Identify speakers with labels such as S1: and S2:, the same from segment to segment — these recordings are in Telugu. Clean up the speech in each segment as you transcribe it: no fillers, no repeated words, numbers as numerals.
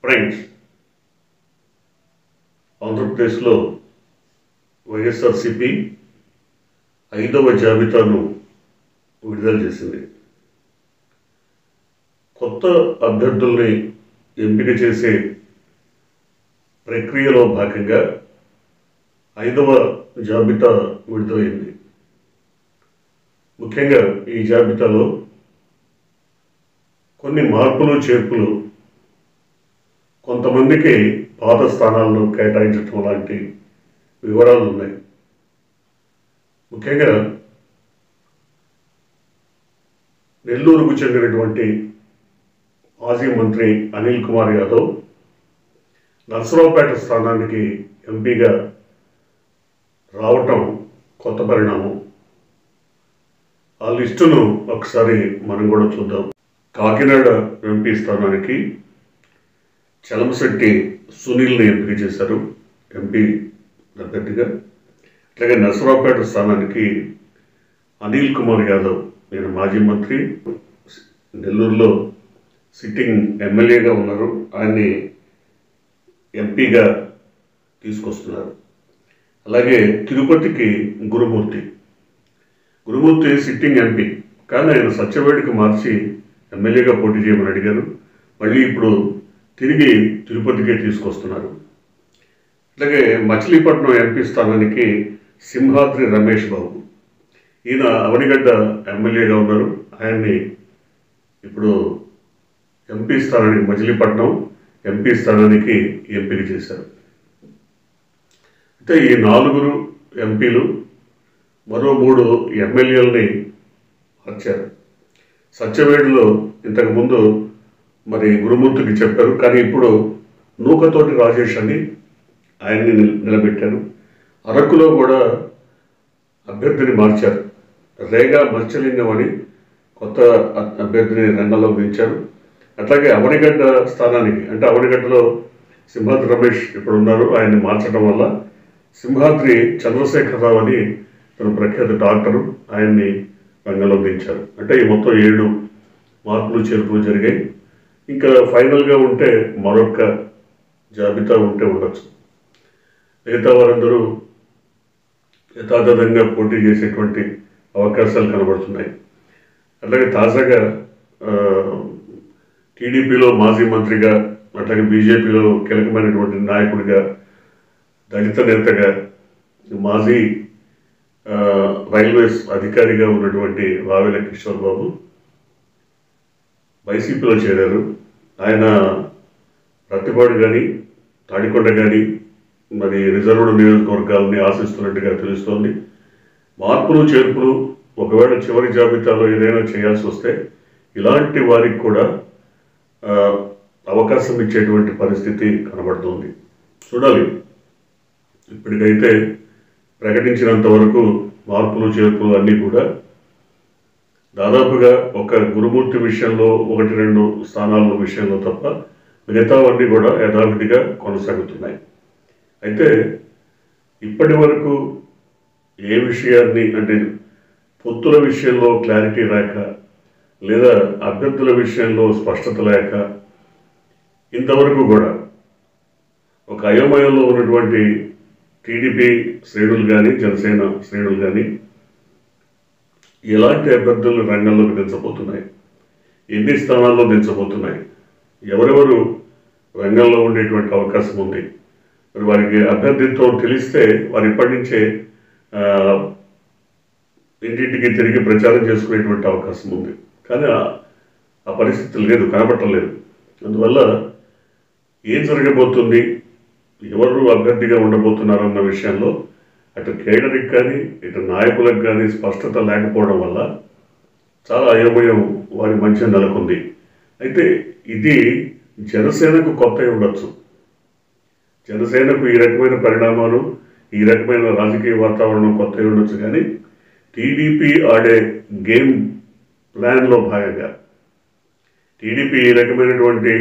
S1: ఫ్రెండ్స్, ఆంధ్రప్రదేశ్లో వైఎస్ఆర్సీపీ 5వ జాబితాను విడుదల చేసింది. కొత్త అభ్యర్థుల్ని ఎంపిక చేసే ప్రక్రియలో భాగంగా 5వ జాబితా విడుదలైంది. ముఖ్యంగా ఈ జాబితాలో కొన్ని మార్పులు చేర్పులు, కొంతమందికి పాత స్థానాలను కేటాయించడం లాంటి వివరాలు ఉన్నాయి. ముఖ్యంగా నెల్లూరుకు చెందినటువంటి మాజీ మంత్రి అనిల్ కుమార్ యాదవ్ నర్సరావుపేట స్థానానికి ఎంపీగా రావటం కొత్త పరిణామం. ఆ లిస్టును ఒకసారి మనం కూడా చూద్దాం. కాకినాడ ఎంపీ స్థానానికి చలంశెట్టి సునీల్ని ఎంపిక చేశారు ఎంపీ అభ్యర్థిగా. అట్లాగే నర్సరావుపేట స్థానానికి అనిల్ కుమార్ యాదవ్, నేను మాజీ మంత్రి, నెల్లూరులో సిట్టింగ్ ఎమ్మెల్యేగా ఉన్నారు, ఆయన్ని ఎంపీగా తీసుకొస్తున్నారు. అలాగే తిరుపతికి గురుమూర్తి సిట్టింగ్ ఎంపీ, కానీ ఆయన సత్యవేడికి మార్చి ఎమ్మెల్యేగా పోటీ చేయమని అడిగారు. మళ్ళీ ఇప్పుడు తిరిగి తిరుపతికే తీసుకొస్తున్నారు. అలాగే మచిలీపట్నం ఎంపీ స్థానానికి సింహాద్రి రమేష్ బాబు, ఈయన అవనిగడ్డ ఎమ్మెల్యేగా ఉన్నారు, ఆయన్ని ఇప్పుడు ఎంపీ స్థానానికి, మచిలీపట్నం ఎంపీ స్థానానికి ఎంపిక చేశారు. అయితే ఈ 4 ఎంపీలు మరో 3 ఎమ్మెల్యేలని మార్చారు. సత్యవేడులో ఇంతకుముందు మరి గురుమూర్తికి చెప్పారు, కానీ ఇప్పుడు నూకతోటి రాజేష్ అని ఆయన్ని నిలబెట్టారు. అరకులో కూడా అభ్యర్థిని మార్చారు. రేగా మత్స్యలింగం అని కొత్త అభ్యర్థిని రంగంలో దించారు. అట్లాగే అవనిగడ్డ స్థానానికి, అంటే అవనిగడ్డలో సింహాద్రి రమేష్ ఇప్పుడు ఉన్నారు, ఆయన్ని మార్చడం వల్ల సింహాద్రి చంద్రశేఖరరావు అని తన ప్రఖ్యాత డాక్టరు, ఆయన్ని రంగంలో దించారు. అంటే ఈ మొత్తం 7 మార్పులు చేర్పులు జరిగాయి. ఇంకా ఫైనల్గా ఉంటే మరొక జాబితా ఉంటే ఉండొచ్చు. మిగతా వారందరూ యథాతథంగా పోటీ చేసేటువంటి అవకాశాలు కనబడుతున్నాయి. అట్లాగే తాజాగా టీడీపీలో మాజీ మంత్రిగా, అట్లాగే బీజేపీలో కీలకమైనటువంటి నాయకుడిగా, దళిత నేతగా, మాజీ రైల్వేస్ అధికారిగా ఉన్నటువంటి వావెల కిషోర్ బాబు వైసీపీలో చేరారు. ఆయన ప్రతిపాడు కానీ, తాడికొండ కానీ, మరి రిజర్వ్డ్ నియోజకవర్గాలని ఆశిస్తున్నట్టుగా తెలుస్తోంది. మార్పులు చేర్పులు ఒకవేళ చివరి జాబితాలో ఏదైనా చేయాల్సి వస్తే ఇలాంటి వారికి కూడా అవకాశం ఇచ్చేటువంటి పరిస్థితి కనబడుతోంది. చూడాలి. ఇప్పటికైతే ప్రకటించినంత వరకు మార్పులు చేర్పులు అన్నీ కూడా దాదాపుగా ఒక గురుమూర్తి విషయంలో 1-2 స్థానాల విషయంలో తప్ప మిగతావన్నీ కూడా యథావిధిగా కొనసాగుతున్నాయి. అయితే ఇప్పటి వరకు ఏ విషయాన్ని, అంటే పొత్తుల విషయంలో క్లారిటీ లేక, లేదా అభ్యర్థుల విషయంలో స్పష్టత లేక, ఇంతవరకు కూడా ఒక అయోమయంలో ఉన్నటువంటి టీడీపీ శ్రేణులు కానీ, జనసేన శ్రేణులు కానీ ఎలాంటి అభ్యర్థులను రంగంలోకి దించబోతున్నాయి, ఎన్ని స్థానాల్లో దించబోతున్నాయి, ఎవరెవరు రంగంలో ఉండేటువంటి అవకాశం ఉంది, మరి వారికి అభ్యర్థిత్వం తెలిస్తే వారు ఇప్పటి నుంచే ఇంటింటికి తిరిగి ప్రచారం చేసుకునేటువంటి అవకాశం ఉంది. కానీ ఆ పరిస్థితి లేదు, కనబట్టలేదు. అందువల్ల ఏం జరగబోతుంది, ఎవరు అభ్యర్థిగా ఉండబోతున్నారన్న విషయంలో అటు కేడర్కి కానీ, ఇటు నాయకులకు కానీ స్పష్టత లేకపోవడం వల్ల చాలా అయోమయం వారి మధ్య నెలకొంది. అయితే ఇది జనసేనకు కొత్త ఉండొచ్చు. జనసేనకు ఈ రకమైన పరిణామాలు, ఈ రకమైన రాజకీయ వాతావరణం కొత్త ఉండొచ్చు. కానీ టీడీపీ ఆడే గేమ్ ప్లాన్లో భాగంగా టీడీపీ ఈ రకమైనటువంటి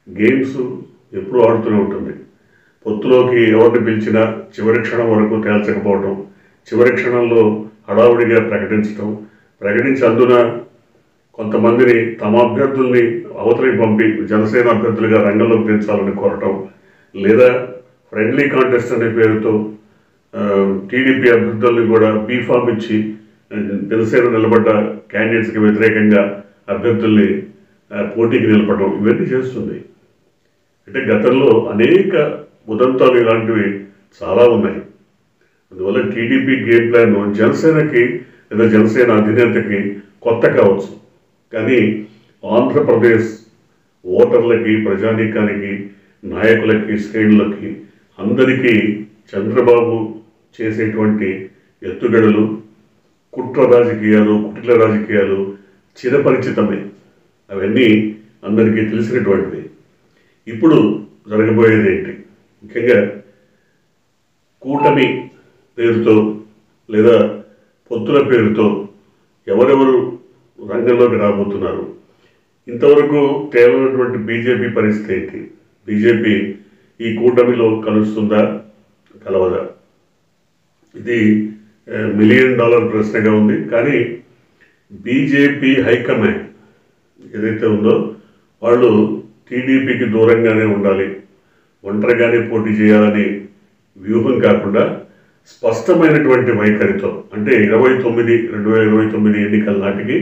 S1: గేమ్స్ ఎప్పుడూ ఆడుతూనే ఉంటుంది. పొత్తులోకి ఎవరిని పిలిచినా చివరి క్షణం వరకు తేల్చకపోవటం, చివరి క్షణంలో హడావుడిగా ప్రకటించడం, ప్రకటించి అందున కొంతమందిని తమ అభ్యర్థుల్ని అవతలికి పంపి జనసేన అభ్యర్థులుగా రంగంలోకి దించాలని కోరటం, లేదా ఫ్రెండ్లీ కాంటెస్ట్ అనే పేరుతో టీడీపీ అభ్యర్థుల్ని కూడా బీఫామ్ ఇచ్చి జనసేన నిలబడ్డ క్యాండిడేట్స్కి వ్యతిరేకంగా అభ్యర్థుల్ని పోటీకి నిలపడం, ఇవన్నీ చేస్తుంది. అంటే గతంలో అనేక ఉదంతాలు ఇలాంటివి చాలా ఉన్నాయి. అందువల్ల టీడీపీ గేమ్ ప్లాన్ జనసేనకి లేదా జనసేన అధినేతకి కొత్త కావచ్చు, కానీ ఆంధ్రప్రదేశ్ ఓటర్లకి, ప్రజానీకానికి, నాయకులకి, శ్రేణులకి అందరికీ చంద్రబాబు చేసేటువంటి ఎత్తుగడలు, కుట్ర రాజకీయాలు, కుటిల రాజకీయాలు చిరపరిచితమే. అవన్నీ అందరికీ తెలిసినటువంటివి. ఇప్పుడు జరగబోయేది ఏంటి? ముఖ్యంగా కూటమి పేరుతో లేదా పొత్తుల పేరుతో ఎవరెవరు రంగంలోకి రాబోతున్నారు? ఇంతవరకు తేలనటువంటి బీజేపీ పరిస్థితి ఏంటి? బీజేపీ ఈ కూటమిలో కలుస్తుందా, కలవదా? ఇది $1 మిలియన్ ప్రశ్నగా ఉంది. కానీ బీజేపీ హైకమాండ్ ఏదైతే ఉందో వాళ్ళు టీడీపీకి దూరంగానే ఉండాలి, ఒంటరిగానే పోటీ చేయాలని వ్యూహం కాకుండా స్పష్టమైనటువంటి వైఖరితో, అంటే 2029 ఎన్నికల నాటికి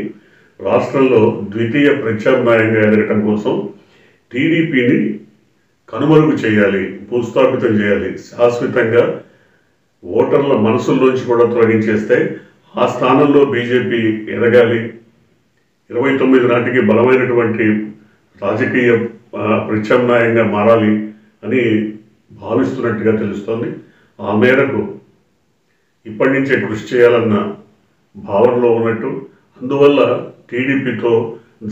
S1: రాష్ట్రంలో ద్వితీయ ప్రత్యామ్నాయంగా ఎదగటం కోసం టీడీపీని కనుమరుగు చేయాలి, భూస్థాపితం చేయాలి, శాశ్వతంగా ఓటర్ల మనసుల్లోంచి కూడా తొలగించేస్తే ఆ స్థానంలో బీజేపీ ఎదగాలి, 29 నాటికి బలమైనటువంటి రాజకీయ ప్రత్యామ్నాయంగా మారాలి అని భావిస్తున్నట్టుగా తెలుస్తోంది. ఆ మేరకు ఇప్పటి నుంచే కృషి చేయాలన్న భావనలో ఉన్నట్టు, అందువల్ల టీడీపీతో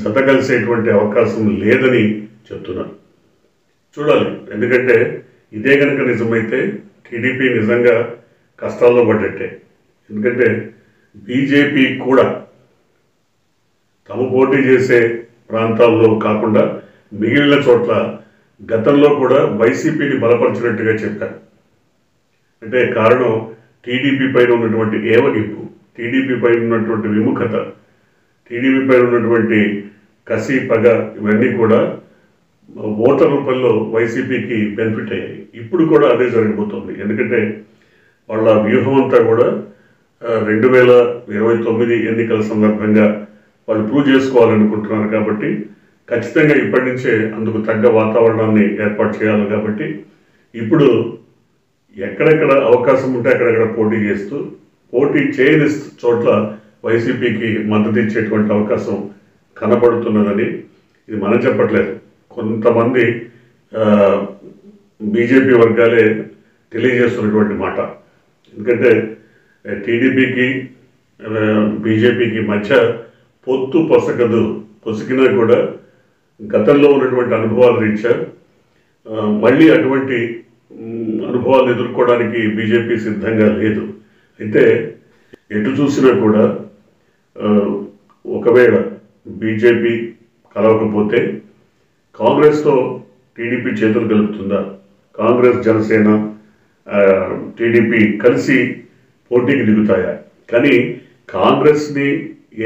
S1: జత కలిసేటువంటి అవకాశం లేదని చెప్తున్నారు. చూడాలి. ఎందుకంటే ఇదే కనుక నిజమైతే టీడీపీ నిజంగా కష్టాల్లో పడ్డట్టే. ఎందుకంటే బీజేపీ కూడా తమ పోటీ చేసే ప్రాంతాల్లో కాకుండా మిగిలిన చోట్ల గతంలో కూడా వైసీపీని బలపరిచినట్టుగా చెప్పారు. అంటే కారణం టీడీపీ పైన ఉన్నటువంటి ఏవగింపు, టీడీపీ పైన ఉన్నటువంటి విముఖత, టీడీపీ పైన ఉన్నటువంటి కసి, పగ, ఇవన్నీ కూడా ఓటర్ రూపంలో వైసీపీకి బెనిఫిట్ అయ్యాయి. ఇప్పుడు కూడా అదే జరగబోతోంది. ఎందుకంటే వాళ్ళ వ్యూహం అంతా కూడా 2029 ఎన్నికల సందర్భంగా వాళ్ళు ప్రూవ్ చేసుకోవాలనుకుంటున్నారు. కాబట్టి ఖచ్చితంగా ఇప్పటి నుంచే అందుకు తగ్గ వాతావరణాన్ని ఏర్పాటు చేయాలి. కాబట్టి ఇప్పుడు ఎక్కడెక్కడ అవకాశం ఉంటే అక్కడెక్కడ పోటీ చేస్తూ, పోటీ చేయని చోట్ల వైసీపీకి మద్దతు ఇచ్చేటువంటి అవకాశం కనబడుతున్నదని ఇది మనం చెప్పట్లేదు, కొంతమంది బీజేపీ వర్గాలే తెలియజేస్తున్నటువంటి మాట. ఎందుకంటే టీడీపీకి బీజేపీకి మధ్య పొత్తు పొసగదు, పొసిగినా కూడా గతంలో ఉన్నటువంటి అనుభవాలు రీత్యా మళ్ళీ అటువంటి అనుభవాలు ఎదుర్కోవడానికి బీజేపీ సిద్ధంగా లేదు. అయితే ఎటు చూసినా కూడా ఒకవేళ బీజేపీ కలవకపోతే కాంగ్రెస్తో టీడీపీ చేతులు కలుపుతుందా? కాంగ్రెస్, జనసేన, టీడీపీ కలిసి పోటీకి దిగుతాయా? కానీ కాంగ్రెస్ని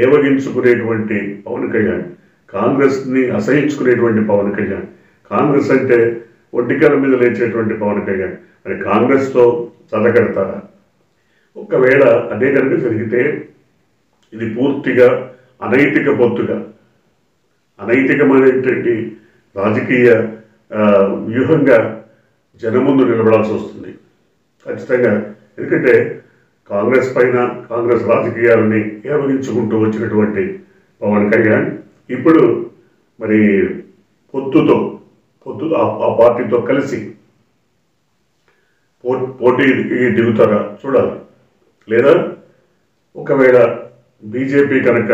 S1: ఏవగించుకునేటువంటి పవన్ కళ్యాణ్, కాంగ్రెస్ని అసహించుకునేటువంటి పవన్ కళ్యాణ్, కాంగ్రెస్ అంటే ఒంటికల మీద లేచేటువంటి పవన్ కళ్యాణ్ మరి కాంగ్రెస్తో చదగడతారా? ఒకవేళ అదే కనుక జరిగితే ఇది పూర్తిగా అనైతిక పొత్తుగా, అనైతికమైనటువంటి రాజకీయ వ్యూహంగా జనం ముందు నిలబడాల్సి వస్తుంది ఖచ్చితంగా. ఎందుకంటే కాంగ్రెస్ పైన, కాంగ్రెస్ రాజకీయాలని ఏవగించుకుంటూ వచ్చినటువంటి పవన్ కళ్యాణ్ ఇప్పుడు మరి పొత్తు ఆ పార్టీతో కలిసి పోటీకి దిగుతారా చూడాలి. లేదా ఒకవేళ బీజేపీ కనుక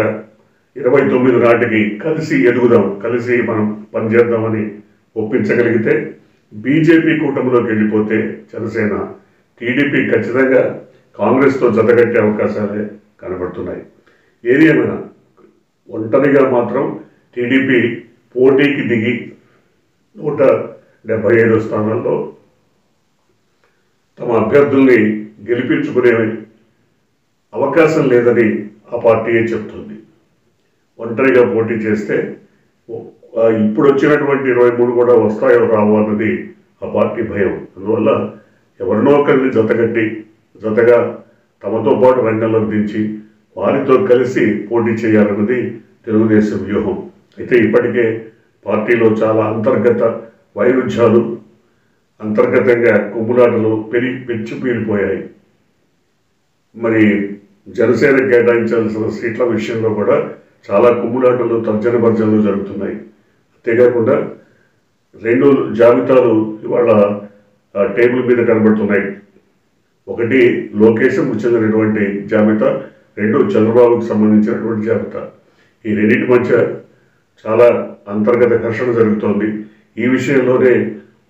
S1: 29 నాటికి కలిసి ఎదుగుదాం, కలిసి మనం పనిచేద్దామని ఒప్పించగలిగితే బీజేపీ కూటమిలోకి వెళ్ళిపోతే జనసేన, టీడీపీ ఖచ్చితంగా కాంగ్రెస్తో జతగట్టే అవకాశాలే కనబడుతున్నాయి. ఏది ఏమైనా ఒంటరిగా మాత్రం టీడీపీ పోటీకి దిగి 175 స్థానాల్లో తమ అభ్యర్థుల్ని గెలిపించుకునే అవకాశం లేదని ఆ పార్టీయే చెప్తుంది. ఒంటరిగా పోటీ చేస్తే ఇప్పుడు వచ్చినటువంటి 23 కూడా వస్తాయో రావో అన్నది ఆ పార్టీ భయం. అందువల్ల ఎవరినో ఒకరిని జతగా తమతో పాటు రంగంలోకి దించి వారితో కలిసి పోటీ చేయాలన్నది తెలుగుదేశం వ్యూహం. అయితే ఇప్పటికే పార్టీలో చాలా అంతర్గత వైరుధ్యాలు, అంతర్గతంగా కుమ్ములాటలు పెచ్చిపీలిపోయాయి. మరి జనసేన కేటాయించాల్సిన సీట్ల విషయంలో కూడా చాలా కుమ్ములాటలు, తర్జన భర్జనలు జరుగుతున్నాయి. అంతేకాకుండా 2 జాబితాలు ఇవాళ టేబుల్ మీద కనబడుతున్నాయి. ఒకటి లోకేష్కు చెందినటువంటి జాబితా, 2 చంద్రబాబుకు సంబంధించినటువంటి జాబితా. ఈ రెండింటి మధ్య చాలా అంతర్గత ఘర్షణ జరుగుతోంది. ఈ విషయంలోనే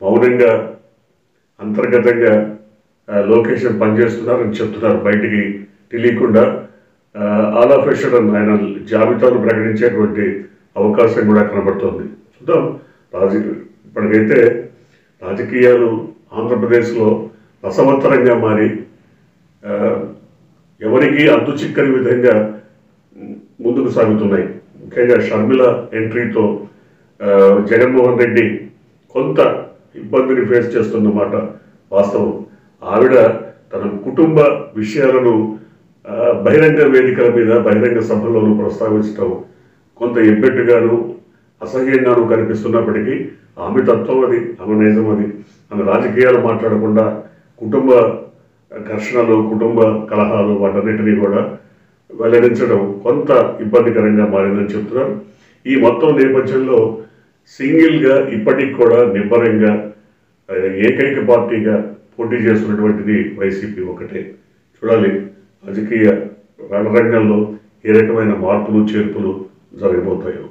S1: మౌనంగా అంతర్గతంగా లోకేష్ పనిచేస్తున్నారని చెప్తున్నారు. బయటికి తెలియకుండా ఆల్ ఆఫ్ ఎ సడన్ ఆయన జాబితాను ప్రకటించేటువంటి అవకాశం కూడా కనబడుతోంది. చూద్దాం. ఇప్పటికైతే రాజకీయాలు ఆంధ్రప్రదేశ్లో రసవత్తరంగా మారి ఎవరికి అంతు చిక్కని విధంగా ముందుకు సాగుతున్నాయి. ముఖ్యంగా షర్మిల ఎంట్రీతో జగన్మోహన్ రెడ్డి కొంత ఇబ్బందిని ఫేస్ చేస్తున్నమాట వాస్తవం. ఆవిడ తన కుటుంబ విషయాలను బహిరంగ వేదికల మీద, బహిరంగ సభల్లోనూ ప్రస్తావించడం కొంత ఎబ్బెట్టుగాను, అసహ్యంగాను కనిపిస్తున్నప్పటికీ ఆమె తత్వం అది, ఆమె నిజం అది. ఆమె రాజకీయాలు మాట్లాడకుండా కుటుంబ ఘర్షణలు, కుటుంబ కలహాలు వాటన్నిటినీ కూడా వెల్లడించడం కొంత ఇబ్బందికరంగా మారిందని చెప్తున్నారు. ఈ మొత్తం నేపథ్యంలో సింగిల్గా ఇప్పటికి కూడా నిబ్బరంగా ఏకైక పార్టీగా పోటీ చేస్తున్నటువంటిది వైసీపీ ఒకటే. చూడాలి రాజకీయ రణరంగంలో ఏ రకమైన మార్పులు చేర్పులు జరగబోతాయో.